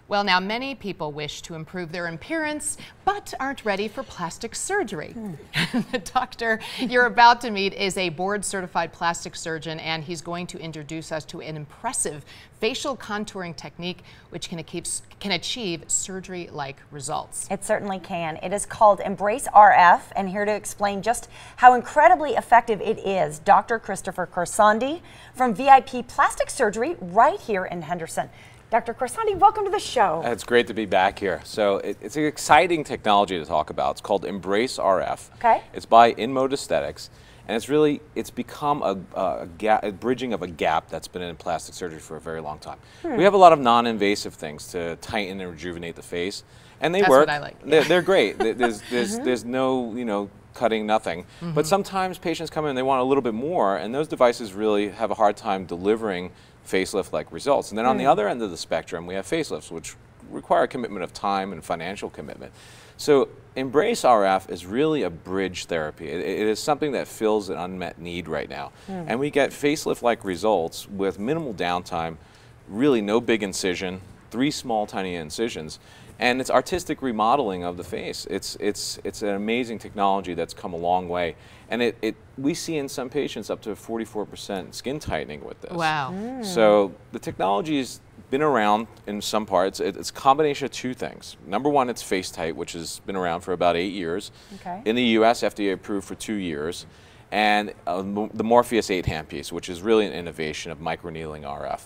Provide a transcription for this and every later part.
Well, now many people wish to improve their appearance, but aren't ready for plastic surgery. The doctor you're about to meet is a board-certified plastic surgeon, and he's going to introduce us to an impressive facial contouring technique which can achieve surgery-like results. It certainly can. It is called Embrace RF, and here to explain just how incredibly effective it is, Dr. Christopher Corsandi from VIP Plastic Surgery right here in Henderson. Dr. Corsandi, welcome to the show. It's great to be back here. So it's an exciting technology to talk about. It's called Embrace RF. Okay. It's by InMode Aesthetics, and it's become a bridging of a gap that's been in plastic surgery for a very long time. We have a lot of non-invasive things to tighten and rejuvenate the face, and they work. That's what I like. They're great. There's no cutting, nothing. But sometimes patients come in and they want a little bit more, and those devices really have a hard time delivering facelift-like results. And then on the other end of the spectrum, we have facelifts, which require a commitment of time and financial commitment. So Embrace RF is really a bridge therapy. It is something that fills an unmet need right now. And we get facelift-like results with minimal downtime, really no big incision, 3 small tiny incisions, and it's artistic remodeling of the face. It's an amazing technology that's come a long way, and we see in some patients up to 44% skin tightening with this. Wow. So the technology's been around in some parts. It's a combination of 2 things. Number one, it's FaceTite, which has been around for about 8 years. Okay. In the US, FDA approved for 2 years. And the Morpheus 8 handpiece, which is really an innovation of microneedling RF.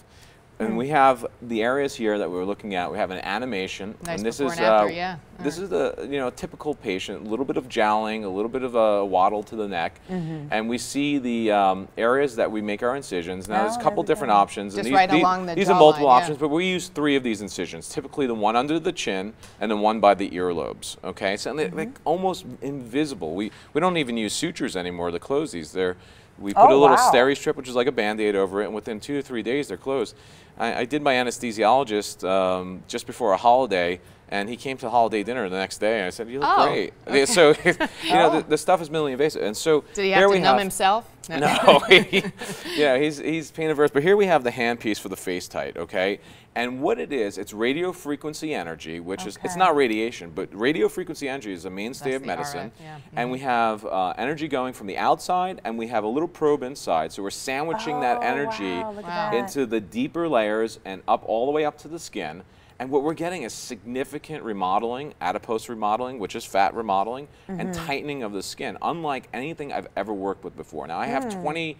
And we have the areas here that we're looking at. We have an animation, Nice and this before is and after, yeah. this is the typical patient, a little bit of jowling, a little bit of a waddle to the neck, and we see the areas that we make our incisions. Now there's a couple different options. Just and right along the these are jawline, multiple yeah. options, but we use 3 of these incisions. Typically the one under the chin and the one by the earlobes. Okay, so they're like almost invisible. We don't even use sutures anymore to close these. We put a little steri strip, which is like a Band-Aid over it, and within 2 to 3 days they're closed. I did my anesthesiologist just before a holiday, and he came to holiday dinner the next day, and I said, "You look great." Okay. So, the stuff is minimally invasive, and so did he have to numb himself? No, yeah, he's pain averse. But here we have the handpiece for the FaceTite, okay? And what it is, it's radio frequency energy, which is, it's not radiation, but radio frequency energy is a mainstay of medicine. RF, yeah. And we have energy going from the outside, and we have a little probe inside. So we're sandwiching that energy into the deeper layers and up all the way up to the skin. And what we're getting is significant remodeling, adipose remodeling, which is fat remodeling, and tightening of the skin, unlike anything I've ever worked with before. Now, I have 20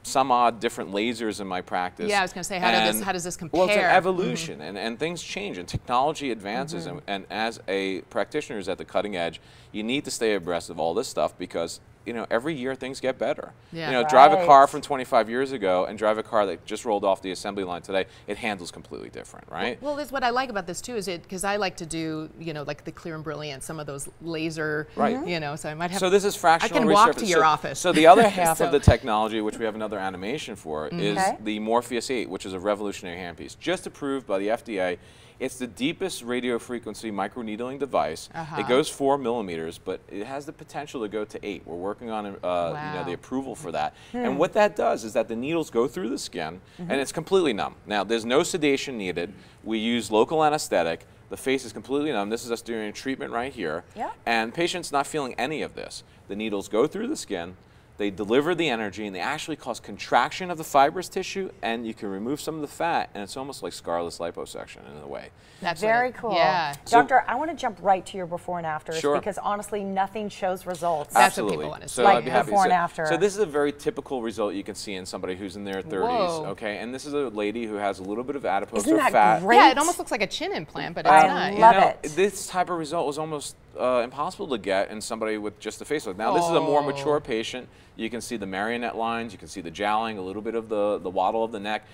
some odd different lasers in my practice. Yeah, I was going to say, how does this compare? Well, it's an evolution, and things change, and technology advances, and as a practitioner who's at the cutting edge, you need to stay abreast of all this stuff because every year things get better. Yeah. Drive a car from 25 years ago and drive a car that just rolled off the assembly line today, it handles completely different, right? Well, that's what I like about this too, is because I like to do, like the Clear and Brilliant, some of those laser, so I might have. So this is fractional. I can walk to your office. So the other half of the technology, which we have another animation for, is the Morpheus 8, which is a revolutionary handpiece, just approved by the FDA. It's the deepest radio frequency microneedling device. It goes 4 millimeters, but it has the potential to go to 8. We're working on the approval for that. And what that does is that the needles go through the skin, and it's completely numb. Now, there's no sedation needed. We use local anesthetic. The face is completely numb. This is us doing a treatment right here. And patient's not feeling any of this. The needles go through the skin. They deliver the energy, and they actually cause contraction of the fibrous tissue, and you can remove some of the fat, and it's almost like scarless liposuction in a way. That's very cool. Yeah. Doctor, I want to jump right to your before and afters because honestly, nothing shows results. That's what people want to see. So like I'd be happy before to and after. So this is a very typical result you can see in somebody who's in their 30s, okay? And this is a lady who has a little bit of adipose or fat. Great? Yeah, it almost looks like a chin implant, but it's not. I love it. This type of result was almost impossible to get in somebody with just a facelift. Now this is a more mature patient. You can see the marionette lines, you can see the jowling, a little bit of the waddle of the neck.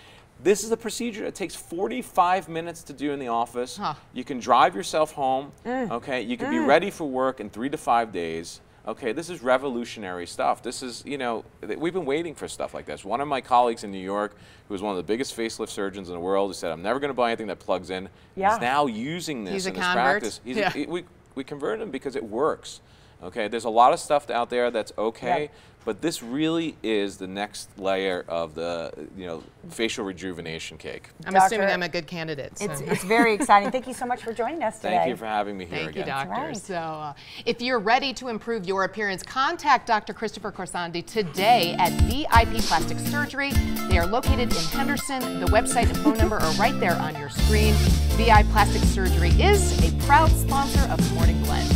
This is a procedure that takes 45 minutes to do in the office. You can drive yourself home, okay? You can be ready for work in 3 to 5 days. Okay, this is revolutionary stuff. This is, we've been waiting for stuff like this. One of my colleagues in New York, who is one of the biggest facelift surgeons in the world, who said, "I'm never going to buy anything that plugs in." He's now using this in his practice. We converted him because it works. Okay, there's a lot of stuff out there that's okay, Yep. but this really is the next layer of the facial rejuvenation cake. I'm Doctor, assuming I'm a good candidate. So. It's very exciting. Thank you so much for joining us today. Thank you for having me here Thank you, again. doctor. right. So, if you're ready to improve your appearance, contact Dr. Christopher Corsandi today at VIP Plastic Surgery. They are located in Henderson. The website and phone number are right there on your screen. VI Plastic Surgery is a proud sponsor of the Morning Blend.